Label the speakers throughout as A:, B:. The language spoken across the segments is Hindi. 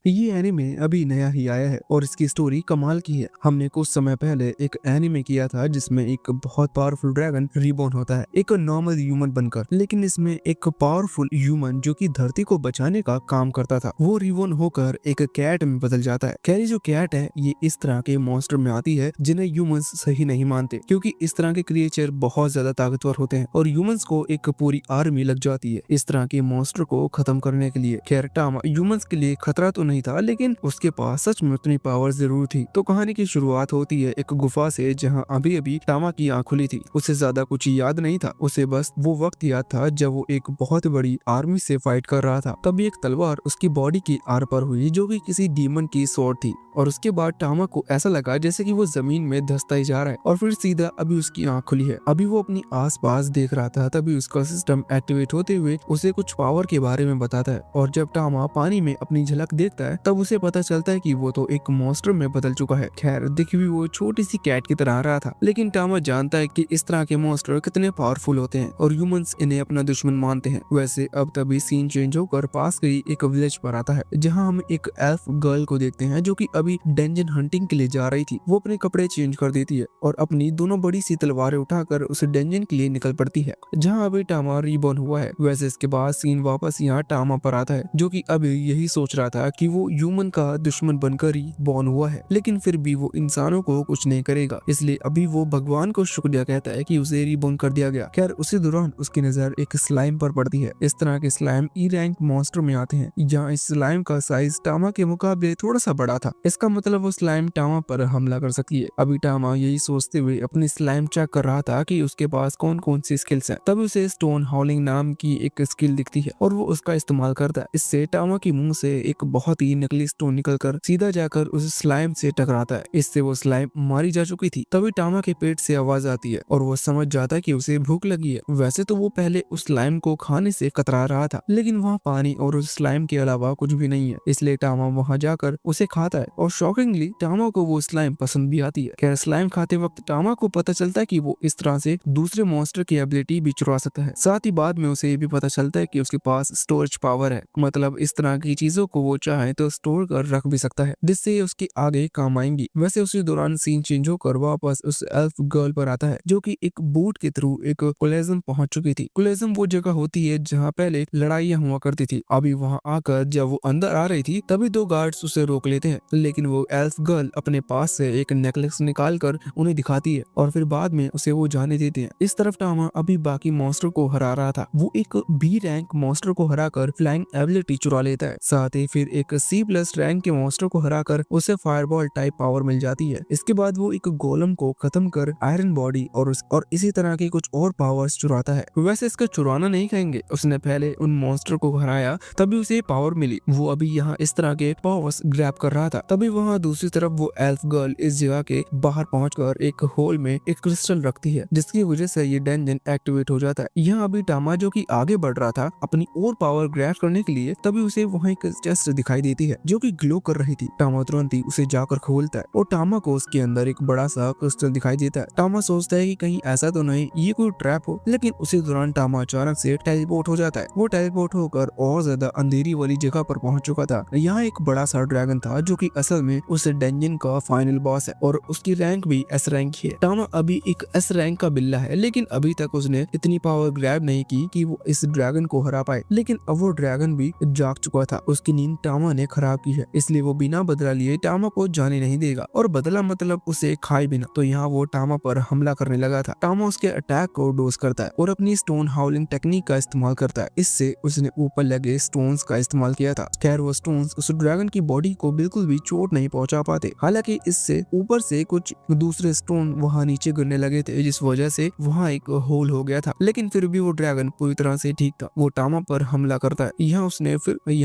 A: ये एनिमे अभी नया ही आया है और इसकी स्टोरी कमाल की है। हमने कुछ समय पहले एक एनिमे किया था जिसमें एक बहुत पावरफुल ड्रैगन रिबॉर्न होता है एक नॉर्मल ह्यूमन बनकर, लेकिन इसमें एक पावरफुल ह्यूमन जो कि धरती को बचाने का काम करता था वो रिबॉर्न होकर एक कैट में बदल जाता है। खैर, जो कैट है ये इस तरह के मॉन्स्टर में आती है जिन्हें ह्यूमंस सही नहीं मानते, क्योंकि इस तरह के क्रिएचर बहुत ज्यादा ताकतवर होते हैं और ह्यूमंस को एक पूरी आर्मी लग जाती है इस तरह के मॉन्स्टर को खत्म करने के लिए। खैर, टामा ह्यूमंस के लिए खतरा तो नहीं था, लेकिन उसके पास सच में उतनी पावर जरूर थी। तो कहानी की शुरुआत होती है एक गुफा से जहां अभी अभी टामा की आंख खुली थी। उसे ज्यादा कुछ याद नहीं था, उसे बस वो वक्त याद था जब वो एक बहुत बड़ी आर्मी से फाइट कर रहा था। तभी एक तलवार उसकी बॉडी की आर पर हुई जो कि किसी डीमन की स्वॉर्ड थी, और उसके बाद टामा को ऐसा लगा जैसे कि वो जमीन में धंसता ही जा रहा है। और फिर सीधा अभी उसकी आंख खुली है, अभी वो अपनी आसपास देख रहा था। तभी उसका सिस्टम एक्टिवेट होते हुए उसे कुछ पावर के बारे में बताता है, और जब टामा पानी में अपनी झलक देखता है तब उसे पता चलता है कि वो तो एक मॉन्स्टर में बदल चुका है। खैर, दिख भी वो छोटी सी कैट की तरह रहा था, लेकिन टामा जानता है कि इस तरह के मॉन्स्टर कितने पावरफुल होते हैं और ह्यूमंस इन्हें अपना दुश्मन मानते हैं। वैसे अब तभी सीन चेंज होकर पास गई एक विलेज पर आता है जहाँ हम एक एल्फ गर्ल को देखते हैं जो कि अभी डेंजन हंटिंग के लिए जा रही थी। वो अपने कपड़े चेंज कर देती है और अपनी दोनों बड़ी सी तलवारें उठाकर उस डेंजन के लिए निकल पड़ती है जहाँ अभी टामा रिबॉर्न हुआ है। वैसे इसके बाद सीन वापस यहाँ टामा पर आता है जो कि अभी यही सोच रहा था कि वो ह्यूमन का दुश्मन बनकर ही बॉर्न हुआ है, लेकिन फिर भी वो इंसानों को कुछ नहीं करेगा, इसलिए अभी वो भगवान को शुक्रिया कहता है कि उसे रिबॉर्न कर दिया गया। खैर, उसी दौरान उसकी नजर एक स्लाइम पर पड़ती है। इस तरह के स्लाइम ई रैंक मॉन्स्टर में आते हैं जहाँ इस स्लाइम का साइज टामा के मुकाबले थोड़ा सा बड़ा था। इसका मतलब वो स्लाइम टामा पर हमला कर सकती है। अभी टामा यही सोचते हुए अपनी स्लाइम चेक कर रहा था कि उसके पास कौन कौन सी स्किल्स हैं। तभी उसे स्टोन हाउलिंग नाम की एक स्किल दिखती है और वो उसका इस्तेमाल करता है। इससे टामा की मुंह से एक बहुत ही नकली स्टोन निकलकर सीधा जाकर उस स्लाइम से टकराता है। इससे वो स्लाइम मारी जा चुकी थी। तभी टामा के पेट से आवाज आती है और वो समझ जाता है कि उसे भूख लगी है। वैसे तो वो पहले उस स्लाइम को खाने से कतरा रहा था, लेकिन वहाँ पानी और उस स्लाइम के अलावा कुछ भी नहीं है, इसलिए टामा वहाँ जाकर उसे खाता है और शॉकिंगली टामा को वो स्लाइम पसंद भी आती है। खैर, स्लाइम खाते वक्त टामा को पता चलता है कि वो इस तरह से दूसरे मॉन्स्टर की एबिलिटी भी चुरा सकता है। साथ ही बाद में उसे ये भी पता चलता है कि उसके पास स्टोरेज पावर है, मतलब इस तरह की चीजों को वो चाहे तो स्टोर कर रख भी सकता है जिससे उसके आगे काम आएंगी। वैसे उसी दौरान सीन चेंज होकर वापस उस एल्फ गर्ल पर आता है जो कि एक बूट के थ्रू एक कोलेजम पहुंच चुकी थी। कोलेजम वो जगह होती है जहाँ पहले लड़ाइयाँ हुआ करती थी। अभी वहाँ आकर जब वो अंदर आ रही थी तभी दो गार्ड्स उसे रोक लेते हैं, लेकिन वो एल्फ गर्ल अपने पास से एक नेकलेस निकाल कर उन्हें दिखाती है और फिर बाद में उसे वो जाने देते हैं। इस तरफ टामा अभी बाकी मॉन्स्टर को हरा रहा था। वो एक बी रैंक मॉन्स्टर को हराकर फ्लाइंग एबिलिटी चुरा लेता है। साथ ही फिर एक सी प्लस रैंक के मॉन्स्टर को हराकर उसे फायरबॉल टाइप पावर मिल जाती है। इसके बाद वो एक गोलम को खत्म कर आयरन बॉडी और इसी तरह की कुछ और पावर्स चुराता है। वैसे इसका चुराना नहीं कहेंगे, उसने पहले उन मॉन्स्टर को हराया तभी उसे पावर मिली। वो अभी यहाँ इस तरह के पावर्स ग्रैब कर रहा था। तभी वहाँ दूसरी तरफ वो एल्फ गर्ल इस जगह के बाहर पहुंचकर एक होल में एक क्रिस्टल रखती है जिसकी वजह से ये डेंजन एक्टिवेट हो जाता है। यहाँ अभी टामा जो कि आगे बढ़ रहा था अपनी और पावर ग्रैब करने के लिए, तभी उसे वहाँ एक चेस्ट दिखाई देती है जो कि ग्लो कर रही थी। टामा तुरंत ही उसे जाकर खोलता है और टामा को उसके अंदर एक बड़ा सा क्रिस्टल दिखाई देता है। टामा सोचता है कि कहीं ऐसा तो नहीं ये कोई ट्रैप हो, लेकिन उसी दौरान टामा अचानक से टेलीपोर्ट हो जाता है। वो टेलीपोर्ट होकर और ज्यादा अंधेरी वाली जगह पर पहुंच चुका था। यहाँ एक बड़ा सा ड्रैगन था जो कि असल में उस डेंजन का फाइनल बॉस है और उसकी रैंक भी एस रैंक ही है। टामा अभी एक एस रैंक का बिल्ला है, लेकिन अभी तक उसने इतनी पावर ग्रैब नहीं की कि वो इस ड्रैगन को हरा पाए। लेकिन अब वो ड्रैगन भी जाग चुका था, उसकी नींद टामा ने खराब की है, इसलिए वो बिना बदला लिए टामा को जाने नहीं देगा और बदला मतलब उसे खाए बिना। तो यहाँ वो टामा पर हमला करने लगा था। टामा उसके अटैक को डोज करता है और अपनी स्टोन हाउलिंग टेक्निक का इस्तेमाल करता है। इससे उसने ऊपर लगे स्टोन्स का इस्तेमाल किया था। खैर, वो स्टोन्स उस ड्रैगन की बॉडी को बिल्कुल भी चोट नहीं पहुंचा पाते। हालांकि इससे ऊपर से कुछ दूसरे स्टोन वहां नीचे गिरने लगे थे जिस वजह से वहां एक होल हो गया था, लेकिन फिर भी वो ड्रैगन पूरी तरह से ठीक था। वो टामा पर हमला करता है। यहाँ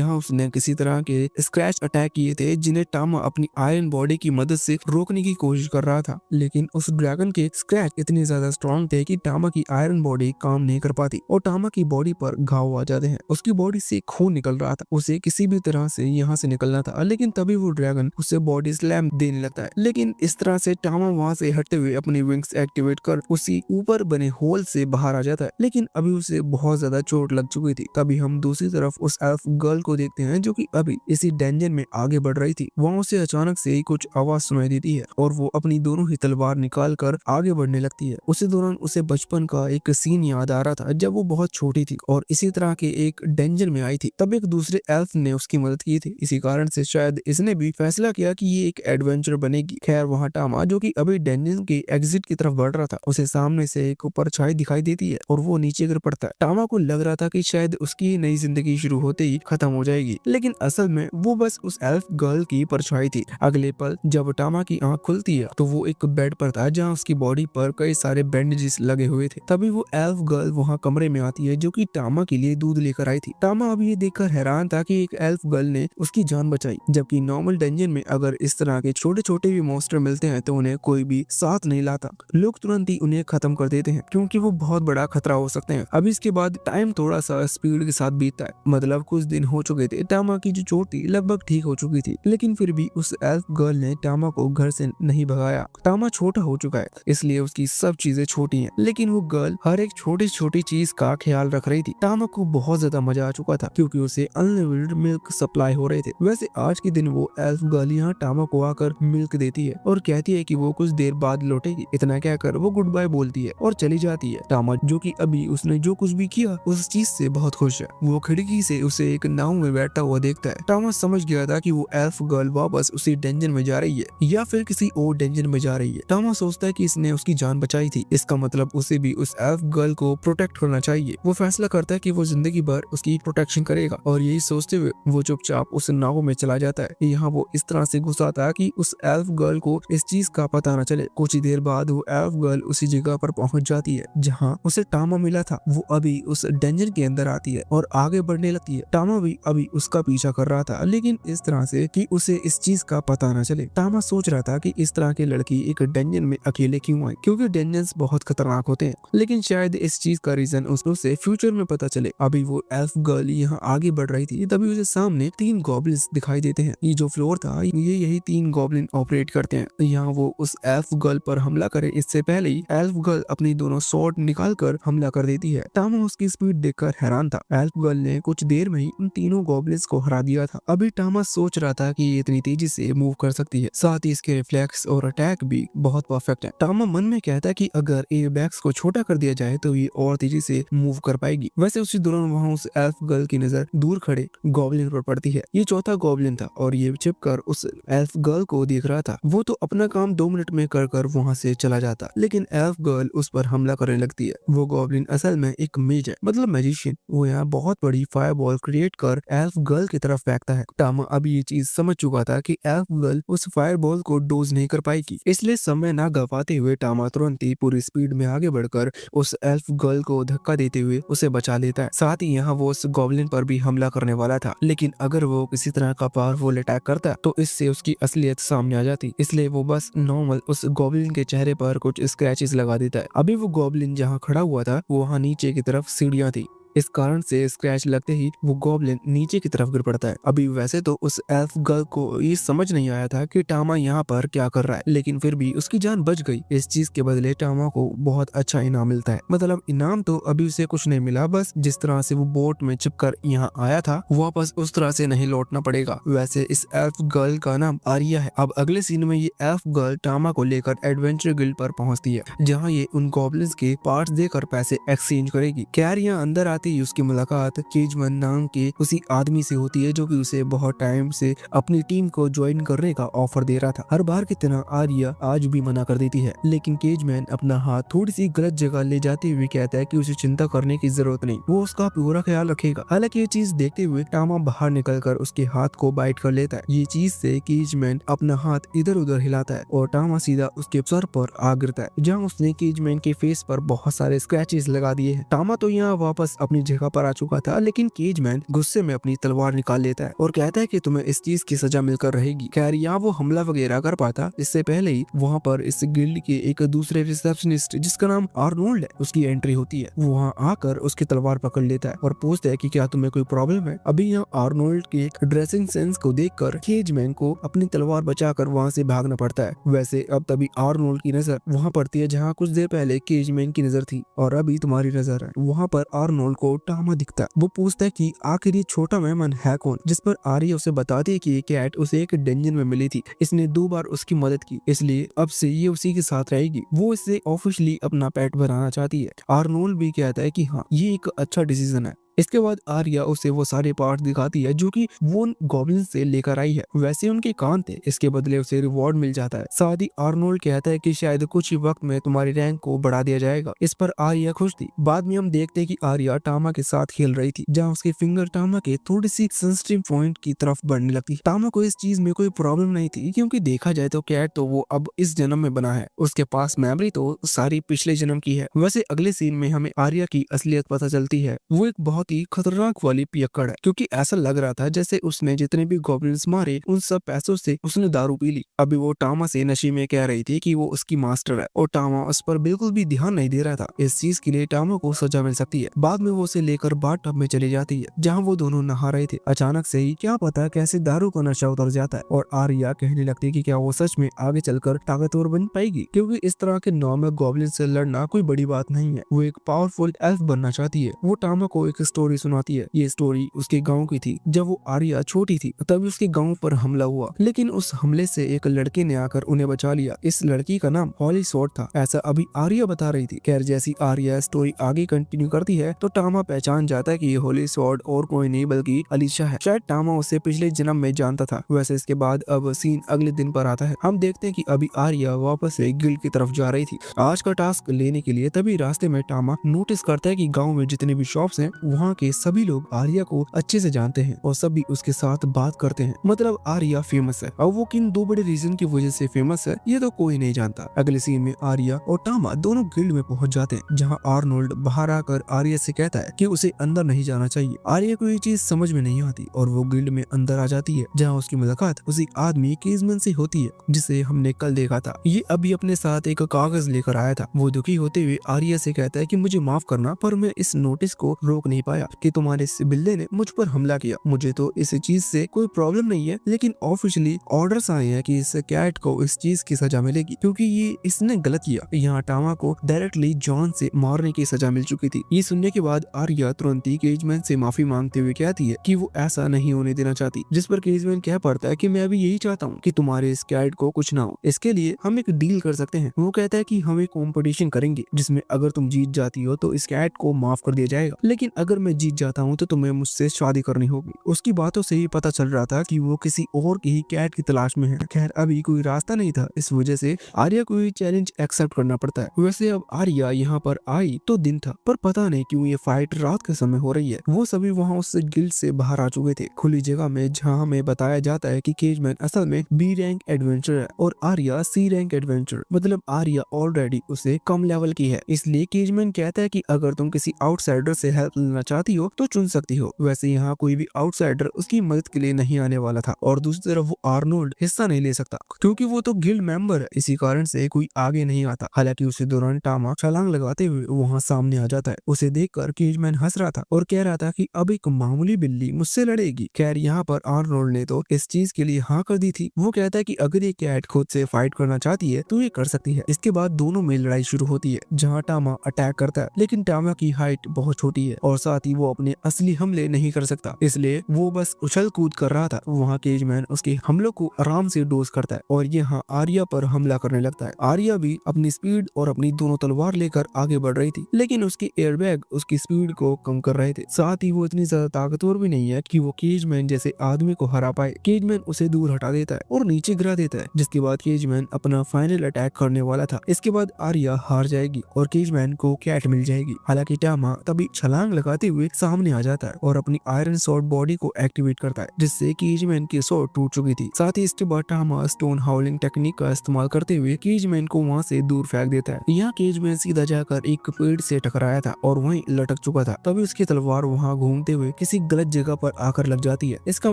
A: उसने किसी तरह के स्क्रैच अटैक किए थे जिन्हें टामा अपनी आयरन बॉडी की मदद से रोकने की कोशिश कर रहा था, लेकिन उस ड्रैगन के स्क्रैच इतने ज्यादा स्ट्रॉन्ग थे कि टामा की आयरन बॉडी काम नहीं कर पाती और टामा की बॉडी पर घाव आ जाते हैं। उसकी बॉडी से खून निकल रहा था, उसे किसी भी तरह से यहाँ से निकलना था, लेकिन तभी वो ड्रैगन ड्रैगन उसे बॉडी स्लैम देने लगता है, लेकिन इस तरह से टामा वहाँ से हटते हुए अपनी विंग्स एक्टिवेट कर उसी ऊपर बने होल से बाहर आ जाता है, लेकिन अभी उसे बहुत ज्यादा चोट लग चुकी थी। तभी हम दूसरी तरफ उस एल्फ गर्ल को देखते हैं जो कि अभी इसी डेंजर में आगे बढ़ रही थी। वहाँ उसे अचानक से ही कुछ आवाज सुनाई देती है और वो अपनी दोनों ही तलवार निकाल कर आगे बढ़ने लगती है। उसी दौरान उसे बचपन का एक सीन याद आ रहा था जब वो बहुत छोटी थी और इसी तरह के एक डेंजर में आई थी। तब एक दूसरे एल्फ ने उसकी मदद की थी, इसी कारण से शायद इसने भी फैसला किया कि ये एक एडवेंचर बनेगी। खैर वहाँ टामा जो कि अभी डेंजर के एग्जिट की तरफ बढ़ रहा था, उसे सामने से एक परछाई दिखाई देती है और वो नीचे गिर पड़ता है। टामा को लग रहा था कि शायद उसकी नई जिंदगी शुरू होते ही खत्म हो जाएगी, लेकिन असल में वो बस उस एल्फ गर्ल की परछाई थी। अगले पल जब टामा की आंख खुलती है तो वो एक बेड पर था जहाँ उसकी बॉडी पर कई सारे बैंडेजेस लगे हुए थे। तभी वो एल्फ गर्ल वहाँ कमरे में आती है जो कि टामा के लिए दूध लेकर आई थी। टामा अभी ये देखकर हैरान था कि एक एल्फ गर्ल ने उसकी जान बचाई, जबकि नॉर्मल डेंजर में अगर इस तरह के छोटे छोटे भी मॉन्स्टर मिलते हैं तो उन्हें कोई भी साथ नहीं लाता, लोग तुरंत ही उन्हें खत्म कर देते हैं क्योंकि वो बहुत बड़ा खतरा हो सकते हैं। अब इसके बाद टाइम थोड़ा सा स्पीड के साथ बीतता है, मतलब कुछ दिन हो चुके थे। टामा की जो चोट थी लगभग ठीक हो चुकी थी, लेकिन फिर भी उस एल्फ गर्ल ने टामा को घर से नहीं भगाया। टामा छोटा हो चुका है इसलिए उसकी सब चीजें छोटी हैं, लेकिन वो गर्ल हर एक छोटी छोटी चीज का ख्याल रख रही थी। टामा को बहुत ज्यादा मजा आ चुका था क्योंकि उसे अनलिमिटेड मिल्क सप्लाई हो रहे थे। वैसे आज के दिन वो एल्फ गर्ल यहाँ टामा को आकर मिल्क देती है और कहती है कि वो कुछ देर बाद लौटेगी। इतना कहकर वो गुड बाय बोलती है और चली जाती है। टामा जो कि अभी उसने जो कुछ भी किया उस चीज से बहुत खुश है। वो खिड़की से उसे एक नाव में बैठा हुआ देखता है। टामा समझ गया था कि वो एल्फ गर्ल वापस उसी डेंजर में जा रही है या फिर किसी और डेंजर में जा रही है। टामा सोचता है कि इसने उसकी जान बचाई थी, इसका मतलब उसे भी उस एल्फ गर्ल को प्रोटेक्ट करना चाहिए। वो फैसला करता है कि वो जिंदगी भर उसकी प्रोटेक्शन करेगा और यही सोचते हुए वो चुपचाप उस नाव में चला जाता है। यहाँ वो इस तरह से घुसा था कि उस एल्फ गर्ल को इस चीज का पता न चले। कुछ ही देर बाद वो एल्फ गर्ल उसी जगह पर पहुंच जाती है जहाँ उसे टामा मिला था। वो अभी उस डेंजर के अंदर आती है और आगे बढ़ने लगती है। टामा भी अभी उसका पीछा कर रहा था, लेकिन इस तरह से कि उसे इस चीज का पता न चले। टामा सोच रहा था कि इस तरह की लड़की एक डेंजर में अकेले क्यों आई, क्योंकि डेंजर्स बहुत खतरनाक होते हैं, लेकिन शायद इस चीज का रीजन उसे फ्यूचर में पता चले। अभी वो एल्फ गर्ल यहाँ आगे बढ़ रही थी, तभी उसे सामने 3 गॉब्लिन्स दिखाई देते हैं। ये जो फ्लोर था ये यही 3 गॉब्लिन ऑपरेट करते हैं। यहाँ वो उस एल्फ गर्ल पर हमला करे इससे पहले ही एल्फ गर्ल अपनी दोनों स्वॉर्ड निकाल कर हमला कर देती है। टामा उसकी स्पीड देखकर हैरान था। एल्फ गर्ल ने कुछ देर में ही उन तीनों गॉब्लिन्स को हरा दिया था। अभी टामा सोच रहा था कि ये इतनी तेजी से मूव कर सकती है, साथ ही इसके रिफ्लेक्स और अटैक भी बहुत परफेक्ट है। टामा मन में कहता है कि अगर एयरबैग्स को छोटा कर दिया जाए तो ये और तेजी से मूव कर पाएगी। वैसे उसी दौरान वहाँ उस एल्फ गर्ल की नजर दूर खड़े गॉब्लिन पर पड़ती है। ये चौथा गॉब्लिन था और ये छिपकर उस एल्फ गर्ल को देख रहा था। वो तो अपना काम 2 मिनट में कर वहाँ से चला जाता, लेकिन एल्फ गर्ल उस पर हमला करने लगती है। वो गॉब्लिन असल में एक मेज है, मतलब मैजिशियन। वो यहाँ बहुत बड़ी फायरबॉल क्रिएट कर एल्फ गर्ल की तरफ फेंकता है। टामा अभी ये चीज समझ चुका था कि एल्फ गर्ल उस फायरबॉल को डोज नहीं कर पाएगी, इसलिए समय ना गवाते हुए टामा तुरंत ही पूरी स्पीड में आगे बढ़कर उस एल्फ गर्ल को धक्का देते हुए उसे बचा लेता है। साथ ही यहाँ वो उस गॉब्लिन पर भी हमला करने वाला था, लेकिन अगर वो किसी तरह का पावरफुल अटैक करता तो इससे उसकी असलियत सामने आ जाती, इसलिए वो बस नॉर्मल उस गॉब्लिन के चेहरे पर कुछ स्क्रैचेस लगा देता है। अभी वो गॉब्लिन जहाँ खड़ा हुआ था वो वहाँ नीचे की तरफ सीढ़ियाँ थी, इस कारण से स्क्रैच लगते ही वो गॉब्लिन नीचे की तरफ गिर पड़ता है। अभी वैसे तो उस एल्फ गर्ल को ये समझ नहीं आया था कि टामा यहाँ पर क्या कर रहा है, लेकिन फिर भी उसकी जान बच गई। इस चीज के बदले टामा को बहुत अच्छा इनाम मिलता है, मतलब इनाम तो अभी उसे कुछ नहीं मिला, बस जिस तरह से वो बोट में चिपकर यहाँ आया था वापस उस तरह से नहीं लौटना पड़ेगा। वैसे इस एल्फ गर्ल का नाम आर्या है। अब अगले सीन में ये एल्फ गर्ल टामा को लेकर एडवेंचर गिल्ड पर पहुंचती है, जहाँ ये उन गॉब्लिन्स के पार्ट्स देकर पैसे एक्सचेंज करेगी। खैर यहाँ अंदर आते ही उसकी मुलाकात केजमैन नाम के उसी आदमी से होती है जो कि उसे बहुत टाइम से अपनी टीम को ज्वाइन करने का ऑफर दे रहा था। हर बार की तरह आर्या आज भी मना कर देती है, लेकिन केजमैन अपना हाथ थोड़ी सी गलत जगह ले जाते हुए कहता है कि उसे चिंता करने की जरूरत नहीं, वो उसका पूरा ख्याल रखेगा। हालांकि ये चीज देखते हुए टामा बाहर निकलकर उसके हाथ को बाइट कर लेता है। ये चीज से केजमैन अपना हाथ इधर उधर हिलाता है और टामा सीधा उसके सर पर आ गिरता है, जहाँ उसने केजमैन के फेस पर बहुत सारे स्क्रैचेस लगा दिए हैं। टामा तो यहाँ वापस अपनी जगह पर आ चुका था, लेकिन केजमैन गुस्से में अपनी तलवार निकाल लेता है और कहता है कि तुम्हें इस चीज की सजा मिलकर रहेगी। खैर यहाँ वो हमला वगैरह कर पाता इससे पहले ही वहाँ पर इस गिल्ड के एक दूसरे रिसेप्शनिस्ट जिसका नाम आर्नोल्ड है उसकी एंट्री होती है। वो वहाँ आकर उसकी तलवार पकड़ लेता है और पूछता है कि क्या तुम्हें कोई प्रॉब्लम है। अभी यहाँ आर्नोल्ड के ड्रेसिंग सेंस को देखकर केजमैन को अपनी तलवार बचाकर वहाँ से भागना पड़ता है। वैसे अब तभी आर्नोल्ड की नजर वहाँ पड़ती है जहाँ कुछ देर पहले केजमैन की नजर थी और अभी तुम्हारी नजर है। वहाँ पर आर्नोल्ड को टामा दिखता है। वो पूछता है कि आखिर ये छोटा मेहमान है कौन, जिस पर आर्या उसे बताती है कि ये कैट उसे एक डेंजन में मिली थी, इसने 2 बार उसकी मदद की, इसलिए अब से ये उसी के साथ रहेगी। वो इसे ऑफिशियली अपना पेट बनाना चाहती है। आर्नोल्ड भी कहता है कि हाँ ये एक अच्छा डिसीजन है। इसके बाद आर्या उसे वो सारे पार्ट दिखाती है जो कि वो गॉब्लिन से लेकर आई है। वैसे उनके कान थे, इसके बदले उसे रिवॉर्ड मिल जाता है। साथ ही आर्नोल्ड कहता है कि शायद कुछ ही वक्त में तुम्हारी रैंक को बढ़ा दिया जाएगा। इस पर आर्या खुश थी। बाद में हम देखते हैं कि आर्या टामा के साथ खेल रही थी, जहाँ उसके फिंगर टामा के थोड़ी सी सेंसिटिव पॉइंट की तरफ बढ़ने लगती। टामा को इस चीज में कोई प्रॉब्लम नहीं थी, क्योंकि देखा जाए तो कैट तो वो अब इस जन्म में बना है, उसके पास मेमोरी तो सारी पिछले जन्म की है। वैसे अगले सीन में हमें आर्या की असलियत पता चलती है। वो एक बहुत ही खतरनाक वाली पियक्कड़ है, क्योंकि ऐसा लग रहा था जैसे उसने जितने भी गॉब्लिन्स मारे उन सब पैसों से उसने दारू पी ली। अभी वो टामा से नशे में कह रही थी कि वो उसकी मास्टर है और टामा उस पर बिल्कुल भी ध्यान नहीं दे रहा था। इस चीज के लिए टामा को सजा मिल सकती है। बाद में वो उसे लेकर बाथ टब में चली जाती है, जहाँ वो दोनों नहा रहे थे। अचानक से ही क्या पता कैसे दारू का नशा उतर जाता है और आर्या कहने लगती है कि क्या वो सच में आगे चलकर ताकतवर बन पाएगी, क्योंकि इस तरह के नॉर्मल गॉब्लिन से लड़ना कोई बड़ी बात नहीं है। वो एक पावरफुल एल्फ बनना चाहती है। वो टामा को एक स्टोरी सुनाती है। ये स्टोरी उसके गांव की थी। जब वो आर्या छोटी थी तभी उसके गांव पर हमला हुआ, लेकिन उस हमले से एक लड़के ने आकर उन्हें बचा लिया। इस लड़की का नाम हॉली स्वॉर्ड था, ऐसा अभी आर्या बता रही थी। खैर जैसी आर्या स्टोरी आगे कंटिन्यू करती है तो टामा पहचान जाता है कि ये हॉली स्वॉर्ड और कोई नहीं बल्कि अलीशा है। शायद टामा उसे पिछले जन्म में जानता था। वैसे इसके बाद अब सीन अगले दिन पर आता है। हम देखते हैं कि अभी आर्या वापस से गिल्ड की तरफ जा रही थी आज का टास्क लेने के लिए। तभी रास्ते में टामा नोटिस करता है कि गाँव में जितने भी शॉप्स हैं वहाँ के सभी लोग आर्या को अच्छे से जानते हैं और सभी उसके साथ बात करते हैं। मतलब आर्या फेमस है। अब वो किन 2 बड़े रीजन की वजह से फेमस है ये तो कोई नहीं जानता। अगले सीन में आर्या और टामा दोनों गिल्ड में पहुंच जाते हैं, जहाँ आर्नोल्ड बाहर आकर आर्या से कहता है कि उसे अंदर नहीं जाना चाहिए। आर्या को ये चीज समझ में नहीं आती और वो गिल्ड में अंदर आ जाती है, जहाँ उसकी मुलाकात उसी आदमी केजमैन से होती है जिसे हमने कल देखा था। ये अभी अपने साथ एक कागज लेकर आया था। वो दुखी होते हुए आर्या से कहता है कि मुझे माफ करना, पर मैं इस नोटिस को रोक नहीं पाया कि तुम्हारे बिल्ले ने मुझ पर हमला किया। मुझे तो इस चीज से कोई प्रॉब्लम नहीं है, लेकिन ऑफिशियली ऑर्डर्स आए हैं कि इस कैट को इस चीज की सजा मिलेगी, क्योंकि ये इसने गलत किया। यहाँ टामा को डायरेक्टली जॉन से मारने की सजा मिल चुकी थी। ये सुनने के बाद आर्या तुरंत ही केजमैन से माफी मांगते हुए कहती है कि वो ऐसा नहीं होने देना चाहती, जिस पर केजमैन कह पड़ता है कि मैं भी यही चाहता हूँ कि तुम्हारे इस कैट को कुछ ना हो। इसके लिए हम एक डील कर सकते हैं। वो कहता है कि हम एक कॉम्पिटिशन करेंगे जिसमें अगर तुम जीत जाती हो तो इस कैट को माफ कर दिया जाएगा, लेकिन अगर मैं जीत जाता हूँ तो तुम्हें मुझसे शादी करनी होगी। उसकी बातों से ही पता चल रहा था कि वो किसी और की ही कैट की तलाश में है। खैर अभी कोई रास्ता नहीं था, इस वजह से आर्या को ये चैलेंज एक्सेप्ट करना पड़ता है। वैसे अब आर्या यहाँ पर आई तो दिन था, पर पता नहीं क्यों ये फाइट रात के समय हो रही है। वो सभी वहाँ उस गिल्ड से बाहर आ चुके थे, खुली जगह में, जहाँ हमें बताया जाता है कि केजमैन असल में बी रैंक एडवेंचर है और आर्या सी रैंक एडवेंचर। मतलब आर्या ऑलरेडी उसे कम लेवल की है, इसलिए केजमैन कहता है कि अगर तुम किसी आउटसाइडर से हेल्प लेना चाहती हो तो चुन सकती हो। वैसे यहाँ कोई भी आउटसाइडर उसकी मदद के लिए नहीं आने वाला था और दूसरी तरफ वो आर्नोल्ड हिस्सा नहीं ले सकता, क्योंकि वो तो गिल्ड मेंबर है। इसी कारण से कोई आगे नहीं आता। हालांकि उसी दौरान टामा छलांग लगाते हुए वहाँ सामने आ जाता है। उसे देखकर केजमैन हंस रहा था और कह रहा था कि अब एक मामूली बिल्ली मुझसे लड़ेगी। खैर यहाँ पर आर्नोल्ड ने तो इस चीज के लिए हाँ कर दी थी। वो कहता है कि अगर ये कैट खुद से फाइट करना चाहती है तो ये कर सकती है। इसके बाद दोनों में लड़ाई शुरू होती है, जहाँ टामा अटैक करता है, लेकिन टामा की हाइट बहुत छोटी है और साथ ही वो अपने असली हमले नहीं कर सकता, इसलिए वो बस उछल कूद कर रहा था। वहाँ केजमैन उसके हमलों को आराम से डोज करता है और यहाँ आर्या पर हमला करने लगता है। आर्या भी अपनी स्पीड और अपनी दोनों तलवार लेकर आगे बढ़ रही थी, लेकिन उसके एयरबैग उसकी स्पीड को कम कर रहे थे। साथ ही वो इतनी ज्यादा ताकतवर भी नहीं है कि वो केजमैन जैसे आदमी को हरा पाए। केजमैन उसे दूर हटा देता है और नीचे गिरा देता है, जिसके बाद केजमैन अपना फाइनल अटैक करने वाला था। इसके बाद आर्या हार जाएगी और केजमैन को कैट मिल जाएगी। हालांकि टामा तभी छलांग लगाते हुए सामने आ जाता है और अपनी आयरन स्वॉर्ड बॉडी को एक्टिवेट करता है, जिससे केजमैन की स्वॉर्ड टूट चुकी थी। साथ ही इसके बाद टामा स्टोन हाउलिंग टेक्निक का इस्तेमाल करते हुए केजमैन को वहाँ से दूर फेंक देता है। यहाँ केजमैन सीधा जाकर एक पेड़ से टकराया था और वहीं लटक चुका था। तभी उसकी तलवार वहाँ घूमते हुए किसी गलत जगह पर आकर लग जाती है। इसका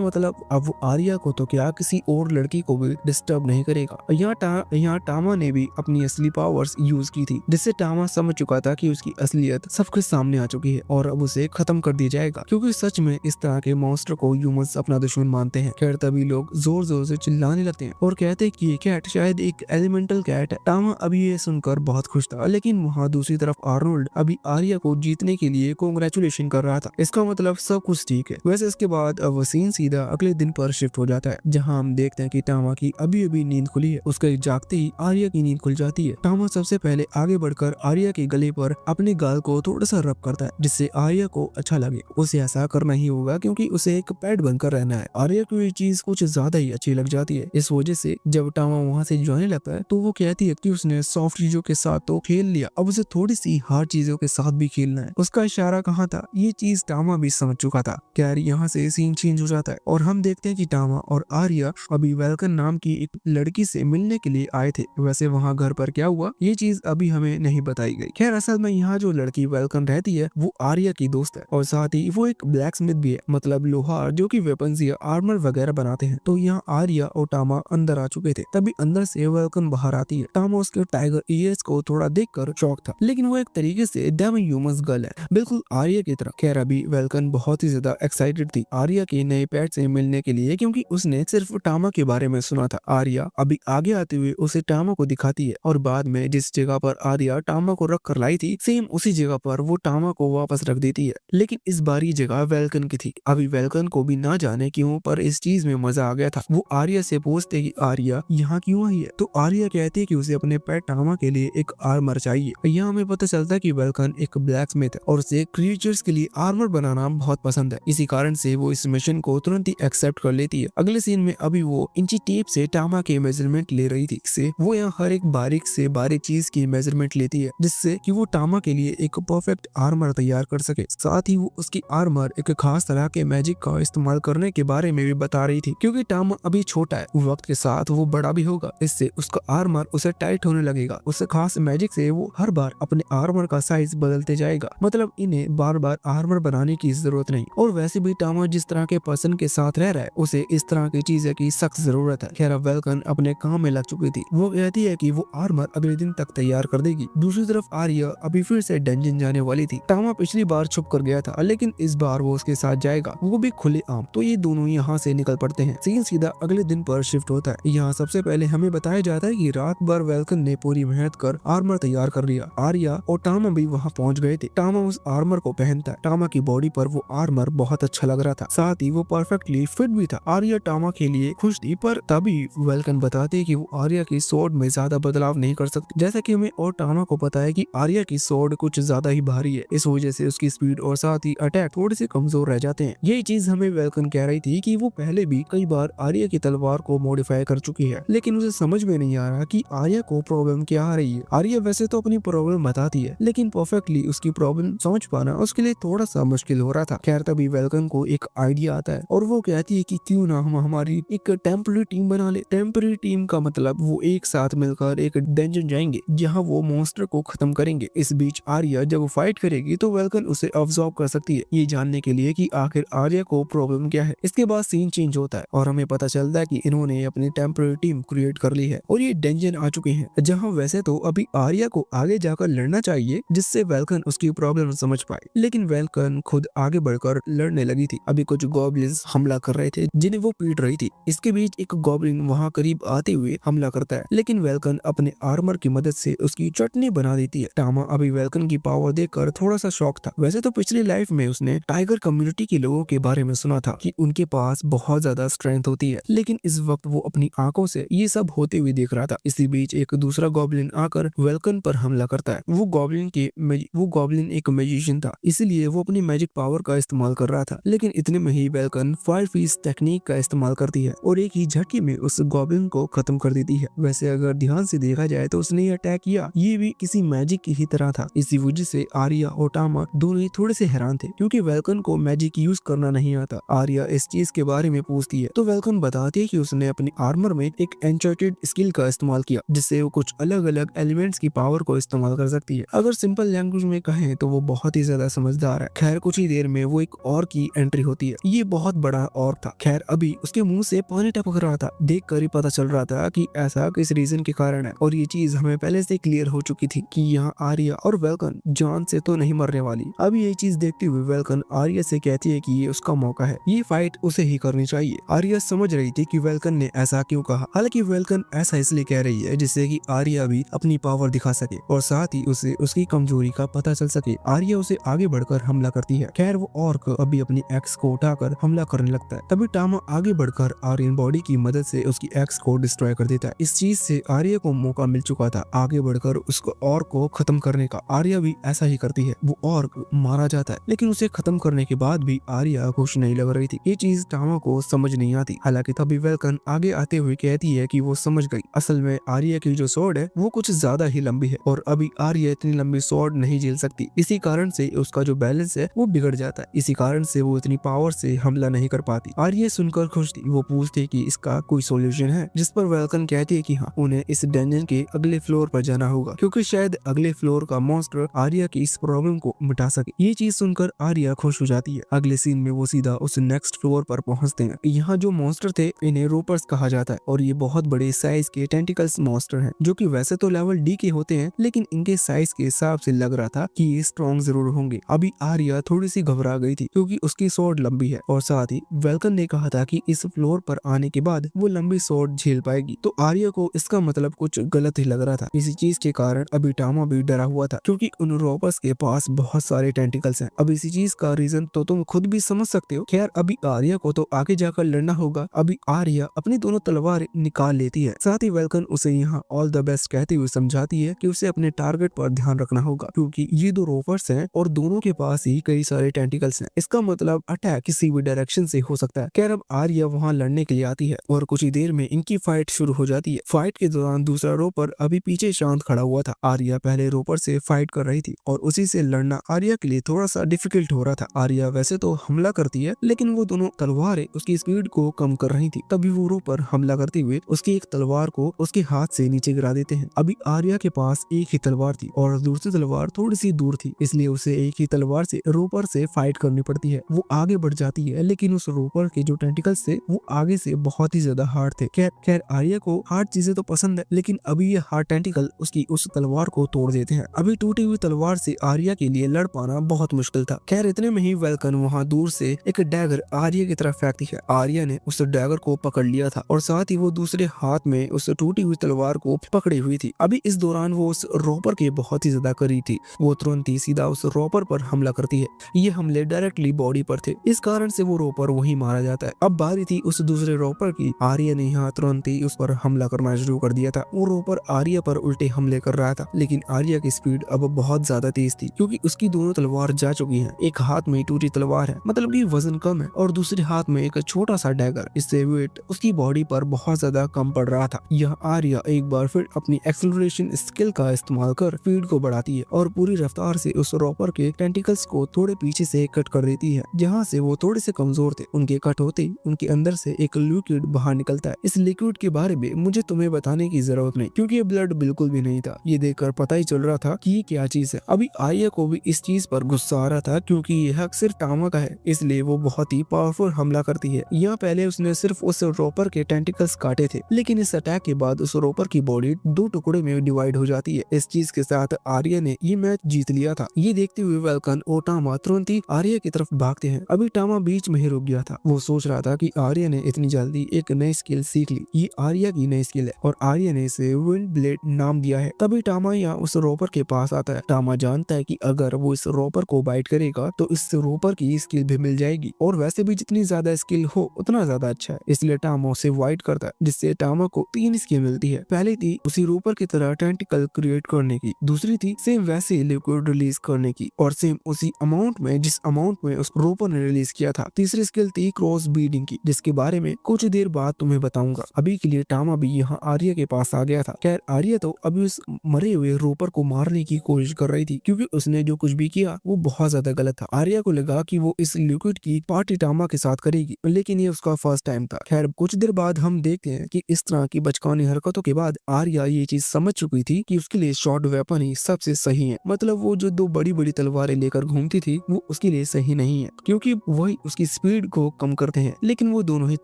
A: मतलब अब वो आर्या को तो क्या किसी और लड़की को भी डिस्टर्ब नहीं करेगा। यहाँ टामा ने भी अपनी असली पावर्स यूज की थी, जिससे टामा समझ चुका था कि उसकी असलियत सबके सामने आ चुकी है और अब उसे खत्म कर दिया जाएगा, क्योंकि सच में इस तरह के मॉन्स्टर को ह्यूमंस अपना दुश्मन मानते हैं। खैर तभी लोग जोर जोर से चिल्लाने लगते हैं और कहते हैं कि ये कैट शायद एक एलिमेंटल कैट है। टामा अभी ये सुनकर बहुत खुश था, लेकिन वहाँ दूसरी तरफ आर्नोल्ड अभी आर्या को जीतने के लिए कांग्रेचुलेशन कर रहा था। इसका मतलब सब कुछ ठीक है। वैसे इसके बाद अब सीन सीधा अगले दिन पर शिफ्ट हो जाता है, जहाँ हम देखते हैं कि टामा की अभी अभी नींद खुली है। उसके जागते ही आर्या की नींद खुल जाती है। टामा सबसे पहले आगे बढ़कर आर्या के गले पर अपने गाल को थोड़ा सा रब करता है, जिससे आर्या को अच्छा लगे। उसे ऐसा करना ही होगा क्योंकि उसे एक पेट बनकर रहना है। आर्या को ये चीज कुछ ज्यादा ही अच्छी लग जाती है। इस वजह से जब टामा वहाँ से जाने लगता है तो वो कहती है कि उसने सॉफ्ट चीजों के साथ तो खेल लिया, अब उसे थोड़ी सी हार्ड चीजों के साथ भी खेलना है। उसका इशारा कहाँ था, ये चीज टामा भी समझ चुका था। खैर यहाँ से सीन चेंज हो जाता है और हम देखते हैं कि टामा और आर्या अभी वेल्कन नाम की एक लड़की से मिलने के लिए आए थे। वैसे वहाँ घर पर क्या हुआ ये चीज अभी हमें नहीं बताई गई। खैर असल में यहाँ जो लड़की वेल्कन रहती है वो आर्या की दोस्त है और साथ ही वो एक ब्लैक स्मिथ भी है, मतलब लोहार जो कि वेपन्स या आर्मर वगैरह बनाते हैं। तो यहाँ आर्या और टामा अंदर आ चुके थे। तभी अंदर से वेल्कन बाहर आती है। टामा उसके टाइगर ईयर्स को थोड़ा देखकर शॉक था, लेकिन वो एक तरीके से डेम ह्यूमंस गर्ल है, बिल्कुल आर्या की तरह। खैर अभी वेल्कन बहुत ही ज्यादा एक्साइटेड थी आर्या के नए पेट से मिलने के लिए, क्योंकि उसने सिर्फ टामा के बारे में सुना था। आर्या अभी आगे आते हुए उसे टामा को दिखाती है और बाद में जिस जगह पर आर्या टामा को रख कर लाई थी सेम उसी जगह पर वो टामा को वापस रख देती है, लेकिन इस बार ये जगह वेल्कन की थी। अभी वेल्कन को भी ना जाने क्यों पर इस चीज में मजा आ गया था। वो आर्या से पूछते कि आर्या यहाँ क्यों आई है, तो आर्या कहती है कि उसे अपने पेट टामा के लिए एक आर्मर चाहिए। यहाँ हमें पता चलता है कि वेल्कन एक ब्लैक स्मिथ है और उसे क्रिएचर्स के लिए आर्मर बनाना बहुत पसंद है। इसी कारण से वो इस मिशन को तुरंत ही एक्सेप्ट कर लेती है। अगले सीन में अभी वो इंची टेप से टामा के मेजरमेंट ले रही थी। इससे वो यहाँ हर एक बारीक से बारीक चीज की मेजरमेंट लेती है, जिससे कि वो टामा के लिए एक परफेक्ट आर्मर तैयार कर सके। साथ ही वो उसकी आर्मर एक खास तरह के मैजिक का इस्तेमाल करने के बारे में भी बता रही थी, क्योंकि टामा अभी छोटा है, वक्त के साथ वो बड़ा भी होगा। इससे उसका आर्मर उसे टाइट होने लगेगा। उस खास मैजिक से वो हर बार अपने आर्मर का साइज बदलते जाएगा, मतलब इन्हें बार बार आर्मर बनाने की जरूरत नहीं। और वैसे भी टामा जिस तरह के पर्सन के साथ रह रहा है उसे इस तरह की चीजें की सख्त जरूरत है। खैर वेल्कन अपने काम में लग चुकी थी। वो कहती है कि वो आर्मर अगले दिन तक तैयार कर देगी। दूसरी तरफ आर्या अभी फिर से डंजन जाने वाली थी। टामा पिछली बार छुप कर गया था, लेकिन इस बार वो उसके साथ जाएगा, वो भी खुले आम। तो ये दोनों यहाँ से निकल पड़ते हैं। सीन सीधा अगले दिन पर शिफ्ट होता है। यहाँ सबसे पहले हमें बताया जाता है कि रात भर वेल्कन ने पूरी मेहनत कर आर्मर तैयार कर लिया। आर्या और टामा भी वहाँ पहुँच गए थे। टामा उस आर्मर को पहनता है। टामा की बॉडी पर वो आर्मर बहुत अच्छा लग रहा था, साथ ही वो परफेक्टली फिट भी था। आर्या टामा के लिए खुश थी, पर तभी वेल्कन बताते कि वो आर्या की स्वॉर्ड में ज्यादा बदलाव नहीं कर सकती। जैसा कि हमें और टामा को पता है कि आर्या की स्वॉर्ड कुछ ज्यादा ही भारी है, इस वजह से उसकी स्पीड और साथ ही अटैक थोड़े से कमजोर रह जाते हैं। यही चीज हमें वेल्कन कह रही थी कि वो पहले भी कई बार आर्या की तलवार को मॉडिफाई कर चुकी है, लेकिन उसे समझ में नहीं आ रहा कि आर्या को प्रॉब्लम क्या आ रही है। आर्या वैसे तो अपनी प्रॉब्लम बताती है, लेकिन परफेक्टली उसकी प्रॉब्लम समझ पाना उसके लिए थोड़ा सा मुश्किल हो रहा था। खैर तभी वेल्कन को एक आइडिया आता है और वो कहती है कि क्यों ना हम हमारी एक टेम्पररी टीम बना ले। टेम्पररी टीम का मतलब वो एक साथ मिलकर एक डंजन जाएंगे जहाँ वो मॉन्स्टर को खत्म करेंगे। इस बीच आर्या जब वो फाइट करेगी तो वेल्कन उसे ऑब्जर्व कर सकती है, ये जानने के लिए कि आखिर आर्या को प्रॉब्लम क्या है। इसके बाद सीन चेंज होता है और हमें पता चलता है कि इन्होंने अपनी टेम्पररी टीम क्रिएट कर ली है और ये डंजन आ चुके हैं, जहाँ वैसे तो अभी आर्या को आगे जाकर लड़ना चाहिए जिससे वेल्कन उसकी प्रॉब्लम समझ पाए, लेकिन वेल्कन खुद आगे बढ़कर लड़ने लगी थी। अभी कुछ गॉब्लिन्स हमला कर रहे थे जिन्हें वो पीट रही थी। इसके बीच एक गॉब्लिन वहाँ करीब आते हुए हमला करता है, लेकिन वेल्कन अपने आर्मर की मदद से उसकी चटनी बना देती है। टामा अभी वेल्कन की पावर देखकर थोड़ा सा शॉक था। वैसे तो पिछली लाइफ में उसने टाइगर कम्युनिटी के लोगों के बारे में सुना था कि उनके पास बहुत ज्यादा स्ट्रेंथ होती है, लेकिन इस वक्त वो अपनी आंखों से ये सब होते हुए देख रहा था। इसी बीच एक दूसरा गॉब्लिन आकर वेल्कन पर हमला करता है। वो गॉब्लिन एक मैजिशियन था, इसलिए वो अपनी मैजिक पावर का इस्तेमाल कर रहा था, लेकिन इतने में ही वेल्कन फायर फीस टेक्निक का इस्तेमाल करती है और एक ही झटके में उस गॉब्लिन को खत्म कर देती है। वैसे अगर ध्यान से देखा जाए तो उसने अटैक किया ये भी किसी मैजिक की ही तरह था। इसी वजह से आर्या और टामा दोनों ही थोड़ी थोड़े से हैरान थे क्योंकि वेल्कन को मैजिक यूज करना नहीं आता। आर्या इस चीज के बारे में पूछती है तो वेल्कन बताती है कि उसने अपनी आर्मर में एक एन्चेंटेड स्किल का इस्तेमाल किया जिससे वो कुछ अलग अलग एलिमेंट्स की पावर को इस्तेमाल कर सकती है। अगर सिंपल लैंग्वेज में कहें तो वो बहुत ही ज्यादा समझदार है। खैर कुछ ही देर में वो एक और की एंट्री होती है। ये बहुत बड़ा और था। खैर अभी उसके मुंह से पानी टपक रहा था। देख कर ही पता चल रहा था कि ऐसा किस रीजन के कारण है और ये चीज हमें पहले से क्लियर हो चुकी थी कि यहाँ आर्या और वेल्कन जान से तो नहीं मरने वाली। अभी ये चीज देखते हुए वेल्कन आर्या से कहती है कि ये उसका मौका है, ये फाइट उसे ही करनी चाहिए। आर्या समझ रही थी कि वेल्कन ने ऐसा क्यों कहा। हालांकि वेल्कन ऐसा इसलिए कह रही है जिससे कि आर्या भी अपनी पावर दिखा सके और साथ ही उसे उसकी कमजोरी का पता चल सके। आर्या उसे आगे बढ़कर हमला करती है। खैर वो ऑर्क अभी अपनी एक्स को उठाकर हमला करने लगता है। तभी टामा आगे बढ़कर आर्यन बॉडी की मदद से उसकी एक्स को डिस्ट्रॉय कर देता है। इस चीज से आर्या को मौका मिल चुका था आगे बढ़कर उसको ऑर्क को खत्म करने का। आर्या भी ऐसा ही करती है। वो ऑर्क मारा जाता है लेकिन उसे खत्म करने के बाद भी आर्या खुश नहीं लग रही थी। ये चीज टामा को समझ नहीं आती। हालांकि तभी वेल्कन आगे आते हुए कहती है कि वो समझ गई। असल में आर्या की जो स्वॉर्ड है वो कुछ ज्यादा ही लंबी है और अभी आर्या इतनी लंबी स्वॉर्ड नहीं झेल सकती। इसी कारण से उसका जो बैलेंस है वो बिगड़ जाता है। इसी कारण से वो इतनी पावर से हमला नहीं कर पाती। आर्या सुनकर खुश थी। वो पूछती कि इसका कोई सोल्यूशन है, जिस पर वेल्कन कहती है कि हाँ, उन्हें इस डंजन के अगले फ्लोर पर जाना होगा क्योंकि शायद अगले फ्लोर का मॉन्स्टर आर्या की इस प्रॉब्लम को मिटा सके। ये चीज सुनकर आर्या खुश हो जाती है। अगले सीन में वो सीधा उस नेक्स्ट फ्लोर पर पहुंचते हैं। यहाँ जो मॉन्स्टर थे इन्हें रोपर्स कहा जाता है और ये बहुत बड़े साइज के टेंटिकल्स मॉन्स्टर हैं जो कि वैसे तो लेवल डी के होते हैं लेकिन इनके साइज के हिसाब से लग रहा था कि ये स्ट्रॉन्ग जरूर होंगे। अभी आर्या थोड़ी सी घबरा गई थी क्योंकि उसकी स्वॉर्ड लंबी है और साथ ही वेल्कन ने कहा था कि इस फ्लोर पर आने के बाद वो लंबी स्वॉर्ड झेल पाएगी। तो आर्या को इसका मतलब कुछ गलत ही लग रहा था। इसी चीज के कारण अभी टामा भी डरा हुआ था क्योंकि उन रोपर्स के पास बहुत सारे टेंटिकल्स हैं। अब इसी चीज का रीजन तो तुम खुद भी समझ सकते हो। खैर अभी आर्या को तो आगे जाकर लड़ना होगा। अभी आर्या अपनी दोनों तलवार निकाल लेती है। साथ ही वेल्कन उसे यहाँ ऑल द बेस्ट कहते हुए समझाती है कि उसे अपने टारगेट पर ध्यान रखना होगा क्योंकि ये दो रोपर्स हैं और दोनों के पास ही कई सारे टेंटिकल्स हैं। इसका मतलब अटैक किसी भी डायरेक्शन से हो सकता है। खैर अब आर्या वहाँ लड़ने के लिए आती है और कुछ ही देर में इनकी फाइट शुरू हो जाती है। फाइट के दौरान दूसरा रोपर अभी पीछे शांत खड़ा हुआ था। आर्या पहले रोपर से फाइट कर रही थी और उसी से लड़ना आर्या के लिए थोड़ा सा डिफिकल्ट हो रहा था। आर्या वैसे तो हमला करती है लेकिन वो दोनों तलवारें उसकी स्पीड को कम कर रही थी। तभी वो रोपर हमला करते हुए उसकी एक तलवार को उसके हाथ से नीचे गिरा देते हैं। अभी आर्या के पास एक ही तलवार थी और दूसरी तलवार थोड़ी सी दूर थी, इसलिए उसे एक ही तलवार से रोपर से फाइट करनी पड़ती है। वो आगे बढ़ जाती है लेकिन उस रोपर के जो टेंटिकल्स थे वो आगे से बहुत ही ज्यादा हार्ड थे। खैर आर्या को हार्ड चीजें तो पसंद है लेकिन अभी ये हार्ड टेंटिकल उसकी उस तलवार को तोड़ देते हैं। अभी टूटी हुई तलवार से आर्या के लिए लड़ पाना बहुत मुश्किल था। खैर इतने में ही वेल्कन वहाँ दूर से एक डैगर आर्या की तरफ फेंकती है। आर्या ने उस डैगर को पकड़ लिया था और साथ ही वो दूसरे हाथ में उस टूटी हुई तलवार को पकड़ी हुई थी। अभी इस दौरान वो उस रोपर के बहुत ही ज्यादा करीब थी। वो तुरंत ही सीधा उस रोपर पर हमला करती है। ये हमले डायरेक्टली बॉडी पर थे, इस कारण से वो रोपर वहीं मारा जाता है। अब बारी थी उस दूसरे रोपर की। आर्या ने यहाँ तुरंत ही उस पर हमला करना शुरू कर दिया था। वो रोपर आर्या पर उल्टे हमले कर रहा था लेकिन आर्या की स्पीड अब बहुत ज्यादा तेज थी क्योंकि उसकी दोनों तलवार जा चुकी हैं। एक हाथ में टूटी तलवार है, मतलब कि वजन कम है, और दूसरे हाथ में एक छोटा सा डैगर, इससे वेट उसकी बॉडी पर बहुत ज्यादा कम पड़ रहा था। यह आर्या एक बार फिर अपनी एक्सेलरेशन स्किल का इस्तेमाल कर स्पीड को बढ़ाती है और पूरी रफ्तार से उस रोपर के टेंटिकल्स को थोड़े पीछे से कट कर देती है। जहाँ से वो थोड़े से कमजोर थे, उनके कट होते ही उनके अंदर से एक लिक्विड बाहर निकलता है। इस लिक्विड के बारे में मुझे तुम्हें बताने की जरूरत नहीं क्योंकि ये ब्लड बिल्कुल भी नहीं था। ये देखकर पता ही चल रहा था कि ये क्या चीज है। अभी आर्या को भी इस चीज पर गुस्सा आ रहा था क्योंकि यह सिर्फ टामा का है, इसलिए वो बहुत ही पावरफुल हमला करती है। यहाँ पहले उसने सिर्फ उस रोपर के टेंटिकल्स काटे थे लेकिन इस अटैक के बाद उस रोपर की बॉडी दो टुकड़े में डिवाइड हो जाती है। इस चीज के साथ आर्या ने ये मैच जीत लिया था। ये देखते हुए वेल्कन और टामा तुरंत ही आर्या की तरफ भागते हैं। अभी टामा बीच में ही रुक गया था। वो सोच रहा था कि आर्या ने इतनी जल्दी एक नई स्किल सीख ली, ये आर्या की नई स्किल है और आर्या ने इसे विंड ब्लेड नाम दिया है। तभी टामा यहाँ उस रोपर के पास आता है। टामा जानता है कि अगर वो इस रोपर को बाइट करेगा तो इस रोपर की स्किल भी मिल जाएगी और वैसे भी जितनी ज्यादा स्किल हो उतना ज्यादा अच्छा है, इसलिए टामा उसे वाइट करता है जिससे टामा को 3 स्किल मिलती है। पहली थी उसी रोपर की तरह टेंटिकल क्रिएट करने की, दूसरी थी सेम वैसे लिक्विड रिलीज करने की और सेम उसी अमाउंट में जिस अमाउंट में उस रोपर ने रिलीज किया था। तीसरी स्किल थी क्रॉस बीडिंग की, जिसके बारे में कुछ देर बाद तुम्हें बताऊंगा। अभी के लिए टामा भी यहाँ आर्या के पास आ गया था। खैर आर्या तो अभी उस मरे हुए रोपर को मारने की कोशिश कर रही थी क्योंकि उसने जो कुछ भी किया वो वो बहुत ज्यादा गलत था। आर्या को लगा कि वो इस लिक्विड की पार्टी टामा के साथ करेगी, लेकिन ये उसका फर्स्ट टाइम था। खैर कुछ देर बाद हम देखते हैं कि इस तरह की बचकानी हरकतों के बाद आर्या ये चीज समझ चुकी थी कि उसके लिए शॉर्ट वेपन ही सबसे सही है। मतलब वो जो दो बड़ी बड़ी तलवारें लेकर घूमती थी वो उसके लिए सही नहीं है, क्योंकि वही उसकी स्पीड को कम करते हैं। लेकिन वो दोनों ही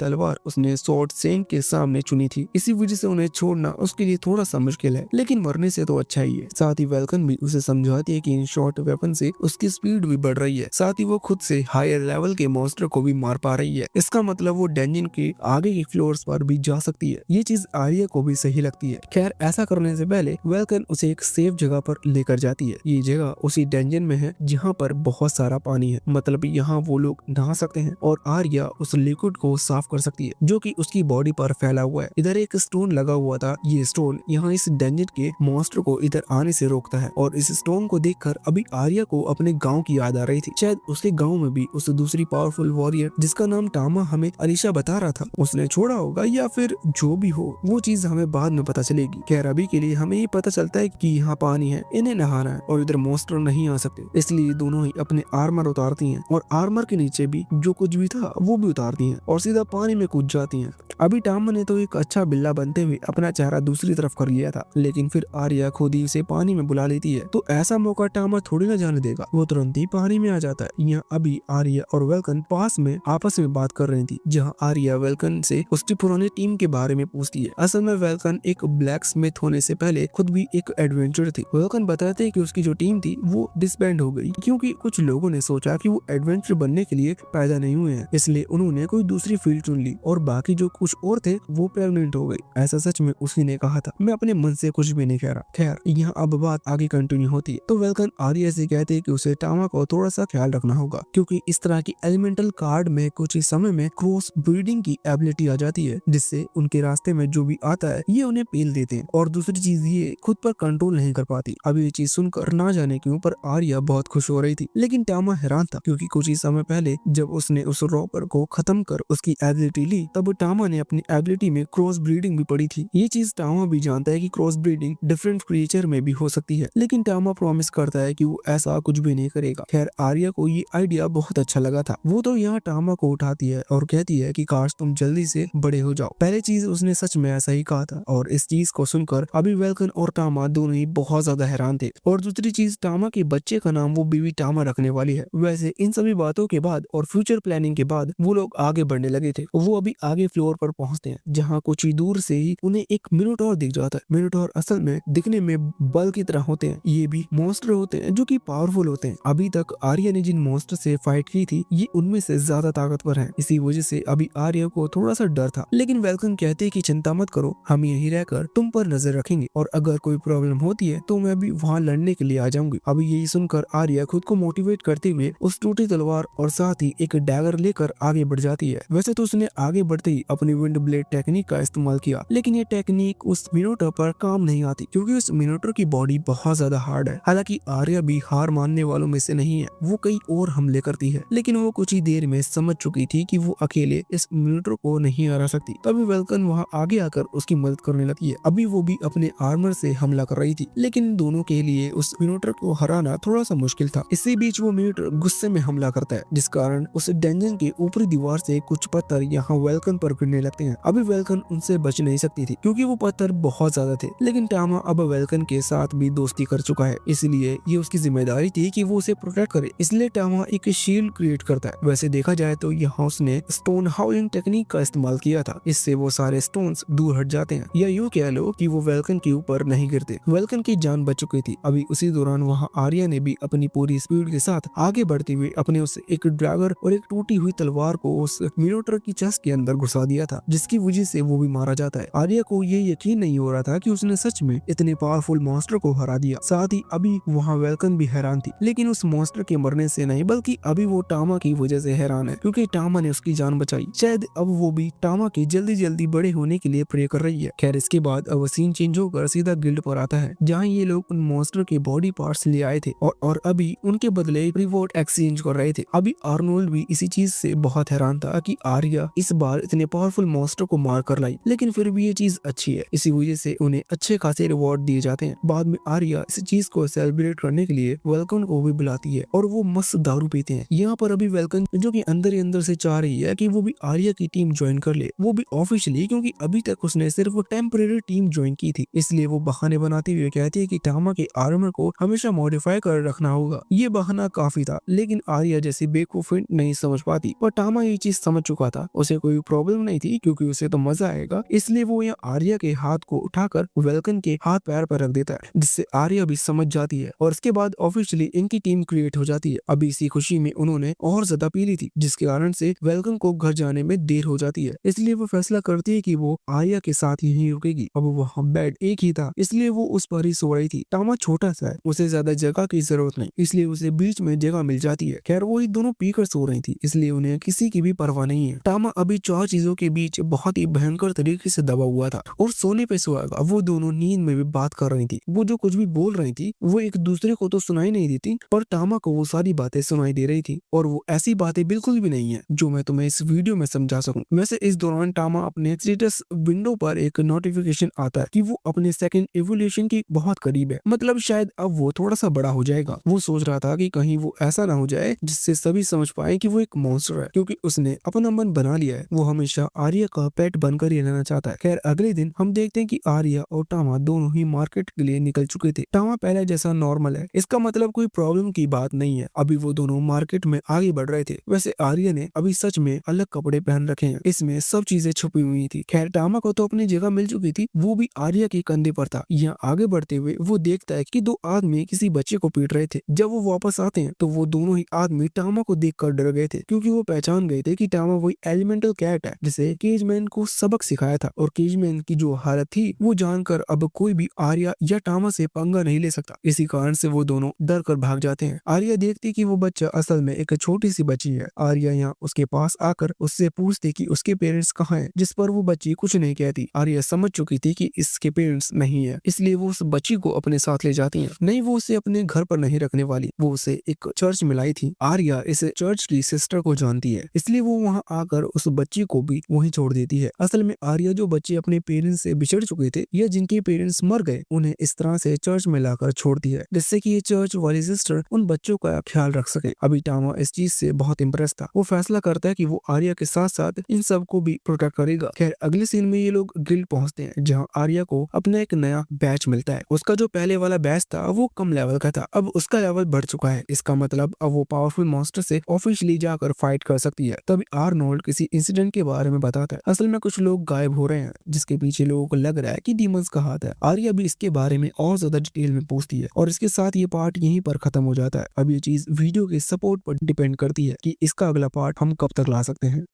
A: तलवार उसने शॉर्ट सेंग के सामने चुनी थी, इसी वजह से उन्हें छोड़ना उसके लिए थोड़ा सा मुश्किल है, लेकिन मरने से तो अच्छा ही है। साथ ही वेल्कन भी उसे समझाती है कि इन शॉर्ट वेपन से उसकी स्पीड भी बढ़ रही है, साथ ही वो खुद से हायर लेवल के मॉन्स्टर को भी मार पा रही है। इसका मतलब वो डंजन के आगे के फ्लोर्स पर भी जा सकती है। ये चीज आर्या को भी सही लगती है। खैर ऐसा करने से पहले वेल्कन उसे एक सेफ जगह पर लेकर जाती है। ये जगह उसी डंजन में है जहाँ पर बहुत सारा पानी है, मतलब यहाँ वो लोग नहा सकते हैं और आर्या उस लिक्विड को साफ कर सकती है जो कि उसकी बॉडी पर फैला हुआ है। इधर एक स्टोन लगा हुआ था, ये स्टोन यहाँ इस डंजन के मॉन्स्टर को इधर आने से रोकता है। और इस स्टोन को देखकर अभी आर्या को अपने गांव की याद आ रही थी। शायद उसके गांव में भी उस दूसरी पावरफुल वॉरियर जिसका नाम टामा हमें अलीशा बता रहा था उसने छोड़ा होगा, या फिर जो भी हो वो चीज हमें बाद में पता चलेगी। खैर अभी के लिए हमें ये पता चलता है कि यहाँ पानी है, इन्हें नहाना है और इधर मॉन्स्टर नहीं आ सकते, इसलिए दोनों ही अपने आर्मर उतारती हैं और आर्मर के नीचे भी जो कुछ भी था वो भी उतारती हैं और सीधा पानी में कूद जाती हैं। अभी टामा ने तो एक अच्छा बिल्ला बनते हुए अपना चेहरा दूसरी तरफ कर लिया था, लेकिन फिर आर्या खुद ही उसे पानी में बुला लेती है, तो ऐसा मौका टामा थोड़ी ना जाने देगा। वो तुरंत ही पानी में आ जाता है। यहाँ अभी आर्या और वेल्कन पास में आपस में बात कर रही थी, जहाँ आर्या वेल्कन से उसकी पुरानी टीम के बारे में पूछती है। असल में वेल्कन एक ब्लैक स्मिथ होने से पहले खुद भी एक एडवेंचर थी। वेल्कन बताते हैं कि उसकी जो टीम थी वो डिसबैंड हो गई क्योंकि कुछ लोगों ने सोचा कि वो एडवेंचर बनने के लिए पैदा नहीं हुए हैं, इसलिए उन्होंने कोई दूसरी फील्ड चुन ली और बाकी जो कुछ और थे वो प्रेग्नेंट हो गई। ऐसा सच में उसी ने कहा था, मैं अपने मन से कुछ भी नहीं कह रहा। खैर यहाँ अब बात आगे कंटिन्यू होती है, तो वेल्कन आर्या से कहते हैं कि उसे टामा को थोड़ा सा ख्याल रखना होगा, क्योंकि इस तरह की एलिमेंटल कार्ड में कुछ ही समय में क्रॉस ब्रीडिंग की एबिलिटी आ जाती है, जिससे उनके रास्ते में जो भी आता है ये उन्हें पेल देते हैं। और दूसरी चीज ये खुद पर कंट्रोल नहीं कर पाती। अब ये चीज सुनकर ना जाने क्यों पर आर्या बहुत खुश हो रही थी, लेकिन टामा हैरान था, क्योंकि कुछ ही समय पहले जब उसने उस रॉपर को खत्म कर उसकी एबिलिटी ली तब टामा ने अपनी एबिलिटी में क्रॉस ब्रीडिंग भी पड़ी थी। ये चीज टामा भी जानता है कि क्रॉस ब्रीडिंग डिफरेंट क्रिएचर में भी हो सकती है, लेकिन टामा प्रॉमिस करता है कि वो ऐसा कुछ भी नहीं करेगा। खैर आर्या को ये आइडिया बहुत अच्छा लगा था। वो तो यहाँ टामा को उठाती है और कहती है कि काश तुम जल्दी से बड़े हो जाओ। पहले चीज उसने सच में ऐसा ही कहा था और इस चीज को सुनकर अभी वेल्कन और टामा दोनों ही बहुत ज्यादा हैरान थे। और दूसरी चीज टामा के बच्चे का नाम वो बीवी टामा रखने वाली है। वैसे इन सभी बातों के बाद और फ्यूचर प्लानिंग के बाद वो लोग आगे बढ़ने लगे थे। वो अभी आगे फ्लोर पर पहुंचते हैं, जहाँ कुछ ही दूर से ही उन्हें एक मिनोटॉर दिख जाता है। मिनोटॉर असल में दिखने में बल की तरह होते हैं। ये भी मॉन्स्टर होते हैं जो कि पावरफुल होते हैं। अभी तक आर्या ने जिन मॉन्स्टर से फाइट की थी ये उनमें से ज्यादा ताकतवर हैं। इसी वजह से अभी आर्या को थोड़ा सा डर था, लेकिन वेल्कन कहते हैं कि चिंता मत करो, हम यहीं रहकर तुम पर नजर रखेंगे और अगर कोई प्रॉब्लम होती है तो मैं भी वहाँ लड़ने के लिए आ जाऊंगी। अभी यही सुनकर आर्या खुद को मोटिवेट करते हुए उस टूटी तलवार और साथ ही एक डैगर लेकर आगे बढ़ जाती है। वैसे तो उसने आगे बढ़ते ही अपनी विंड ब्लेड टेक्निक का इस्तेमाल किया, लेकिन ये टेक्निक उस मिनोटॉर पर काम नहीं आती क्योंकि उस मिनोटॉर की बॉडी बहुत ज्यादा हार्ड है। हालांकि आर्या भी हार मानने वालों में से नहीं है, वो कई और हमले करती है, लेकिन वो कुछ ही देर में समझ चुकी थी कि वो अकेले इस मिनोटॉर को नहीं हरा सकती। तभी वेल्कन वहाँ आगे आकर उसकी मदद करने लगती है। अभी वो भी अपने आर्मर से हमला कर रही थी, लेकिन दोनों के लिए उस मिनोटॉर को हराना थोड़ा सा मुश्किल था। इसी बीच वो मिनोटॉर गुस्से में हमला करता है, जिस कारण उस डंजन की ऊपरी दीवार से कुछ पत्थर यहाँ वेल्कन पर गिरने लगते हैं। अभी वेल्कन उनसे बच नहीं सकती थी क्योंकि वो पत्थर बहुत ज्यादा थे, लेकिन टामा अब वेल्कन के साथ भी दोस्ती कर चुका है, इसलिए ये उसकी जिम्मेदारी थी कि वो उसे प्रोटेक्ट करे। इसलिए टामा एक शील्ड क्रिएट करता है। वैसे देखा जाए तो यहाँ उसने स्टोन हाउलिंग टेक्निक का इस्तेमाल किया था, इससे वो सारे स्टोन्स दूर हट जाते हैं, या यूँ कह लो कि वो वेल्कन के ऊपर नहीं गिरते। वेल्कन की जान बच चुकी थी। अभी उसी दौरान वहाँ आर्या ने भी अपनी पूरी स्पीड के साथ आगे बढ़ते हुए अपने उस एक ड्रैगर और एक टूटी हुई तलवार को उस मिनोटॉर की चेस्ट के अंदर घुसा दिया था, जिसकी वजह से वो भी मारा जाता है। आर्या को ये यकीन नहीं हो रहा था कि उसने सच में इतने पावरफुल मॉन्स्टर को हरा दिया। साथ ही अभी वहाँ वेल्कन भी हैरान थी, लेकिन उस मॉन्स्टर के मरने से नहीं बल्कि अभी वो टामा की वजह से हैरान है, क्योंकि टामा ने उसकी जान बचाई। शायद अब वो भी टामा के जल्दी जल्दी बड़े होने के लिए प्रे कर रही है। खैर इसके बाद अब सीन चेंज होकर सीधा गिल्ड पर आता है, जहाँ ये लोग उन मॉन्स्टर के बॉडी पार्ट्स ले आए थे और अभी उनके बदले रिवॉर्ड एक्सचेंज कर रहे थे। अभी आर्नोल्ड भी इसी चीज से बहुत हैरान था कि आर्या इस बार इतने पावरफुल मॉन्स्टर को मार कर लाई, लेकिन फिर भी ये चीज अच्छी है, इसी वजह से उन्हें अच्छे खासे रिवॉर्ड दिए जाते हैं। बाद में आर्या इस चीज को सेलिब्रेट करने के लिए वेल्कन को भी बुलाती है और वो मस्त दारू पीते हैं। यहाँ पर अभी वेलकन जो कि अंदर ही अंदर से चाह रही है कि वो भी आर्या की टीम ज्वाइन कर ले, वो भी ऑफिशियली, क्योंकि अभी तक उसने सिर्फ टेम्परेरी टीम ज्वाइन की थी। इसलिए वो बहाने बनाते हुए कहती है कि टामा के आर्मर को हमेशा मॉडिफाई कर रखना होगा। ये बहाना काफी था, लेकिन आर्या जैसी बेवकूफ नहीं समझ पाती। पर टामा ये चीज समझ चुका था, उसे कोई प्रॉब्लम नहीं थी क्योंकि उसे तो मजा आएगा। इसलिए वो यहाँ आर्या के हाथ को उठाकर वेलकन के हाथ पैर पर रख देता है, जिससे आर्या भी समझ जाती है और उसके बाद ऑफिशियली इनकी टीम क्रिएट हो जाती है। अभी इसी खुशी में उन्होंने और ज्यादा पी ली थी, जिसके कारण से वेलकन को घर जाने में देर हो जाती है। इसलिए वो फैसला करती है कि वो आर्या के साथ यहीं रुकेगी। अब वहाँ बेड एक ही था, इसलिए वो उस पर ही सो रही थी। टामा छोटा सा है, उसे ज्यादा जगह की जरूरत नहीं, इसलिए उसे बीच में जगह मिल जाती है। खैर वो ही दोनों पीकर सो रही थी, इसलिए उन्हें किसी की भी परवाह नहीं है। टामा अभी चार चीजों के बीच बहुत ही भयंकर तरीके से दबा हुआ था और सोने पे सोएगा। वो दोनों नींद में भी बात कर रही थी। वो जो कुछ भी बोल रही थी वो एक दूसरे को तो सुनाई नहीं देती, पर टामा को वो सारी बातें सुनाई दे रही थी और वो ऐसी बातें बिल्कुल भी नहीं है जो मैं तुम्हें इस वीडियो में समझा सकूं। वैसे इस दौरान टामा अपने स्टेटस विंडो पर एक नोटिफिकेशन आता है कि वो अपने सेकंड एवोल्यूशन की बहुत करीब है, मतलब शायद अब वो थोड़ा सा बड़ा हो जाएगा। वो सोच रहा था कि कहीं वो ऐसा ना हो जाए जिससे सभी समझ पाए कि वो एक मॉन्स्टर है, क्योंकि उसने अपना मन बना लिया है। वो हमेशा आर्या का पेट बनकर ही रहना चाहता है। खैर अगले दिन हम देखते हैं कि आर्या और टामा दोनों ही मार्केट के लिए निकल चुके थे। टामा पहले जैसा नॉर्मल है, इसका मतलब कोई प्रॉब्लम की बात नहीं है। अभी वो दोनों मार्केट में आगे बढ़ रहे थे। वैसे आर्या ने अभी सच में अलग कपड़े पहन रखे हैं, इसमें सब चीजें छुपी हुई थी। खैर टामा को तो अपनी जगह मिल चुकी थी, वो भी आर्या के कंधे पर था। यहाँ आगे बढ़ते हुए वो देखता है कि दो आदमी किसी बच्चे को पीट रहे थे। जब वो वापस आते हैं तो वो दोनों ही आदमी टामा को देखकर डर गए थे, क्योंकि वो पहचान गए थे कि टामा वही एलिमेंटल कैट है जिसे केजमैन को सबक सिखाया था। और केजमैन की जो हालत थी वो जानकर अब कोई भी आर्या या टामा से पंगा नहीं ले सकता। इसी कारण से वो दोनों डर कर भाग जाते हैं। आर्या देखती कि वो बच्चा असल में एक छोटी सी बच्ची है। आर्या यहाँ उसके पास आकर उससे पूछती कि उसके पेरेंट्स कहाँ हैं, जिस पर वो बच्ची कुछ नहीं कहती। आर्या समझ चुकी थी कि इसके पेरेंट्स नहीं है, इसलिए वो उस बच्ची को अपने साथ ले जाती है। नहीं, वो उसे अपने घर पर नहीं रखने वाली, वो उसे एक चर्च में लाई थी। आर्या इस चर्च की सिस्टर को जानती है, इसलिए वो वहाँ आकर उस बच्ची को भी वहीं छोड़ देती है। असल में आर्या जो बच्चे अपने पेरेंट्स से बिछड़ चुके थे या जिनके पेरेंट्स मर गए, उन्हें इस तरह से चर्च में लाकर छोड़ती है, जिससे कि ये चर्च वाली सिस्टर उन बच्चों का ख्याल रख सके। अभी टामा इस चीज से बहुत इम्प्रेस था। वो फैसला करता है कि वो आर्या के साथ साथ इन सब को भी प्रोटेक्ट करेगा। खैर अगले सीन में ये लोग गिल्ड पहुंचते हैं, जहाँ आर्या को अपना एक नया बैच मिलता है। उसका जो पहले वाला बैच था वो कम लेवल का था, अब उसका लेवल बढ़ चुका है। इसका मतलब अब वो पावरफुल मॉन्स्टर से ऑफिशियली जाकर फाइट कर सकती है। तभी आर्नोल्ड किसी इंसिडेंट के बारे में बताता है। असल में कुछ लोग गायब हो रहे हैं, जिसके पीछे लोगों को लग रहा है कि डीमंस का हाथ है। आर्या भी इसके बारे में और ज्यादा डिटेल में पूछती है और इसके साथ ये पार्ट यहीं पर खत्म हो जाता है। अब ये चीज वीडियो के सपोर्ट पर डिपेंड करती है कि इसका अगला पार्ट हम कब तक ला सकते हैं।